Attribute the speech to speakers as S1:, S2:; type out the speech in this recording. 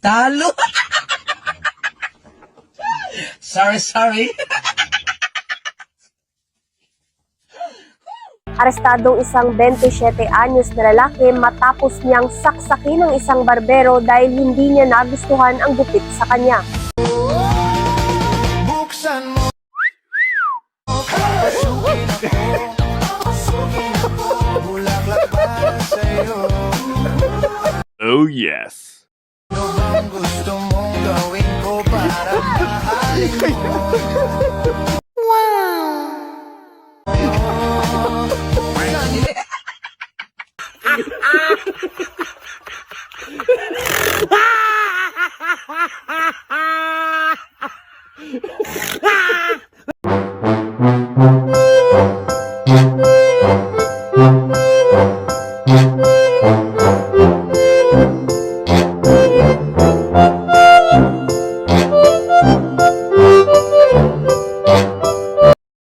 S1: Talo. Sorry.
S2: Arestadong isang 27 anyos na lalaki matapos niyang saksakin ng isang barbero dahil hindi niya nagustuhan ang gupit sa kanya.
S3: Buksan mo, papasukin ako, bulaklak para sa'yo.
S4: Oh yes.
S3: Ano bang gusto mong gawin ko para mahalin mo?
S4: Wow.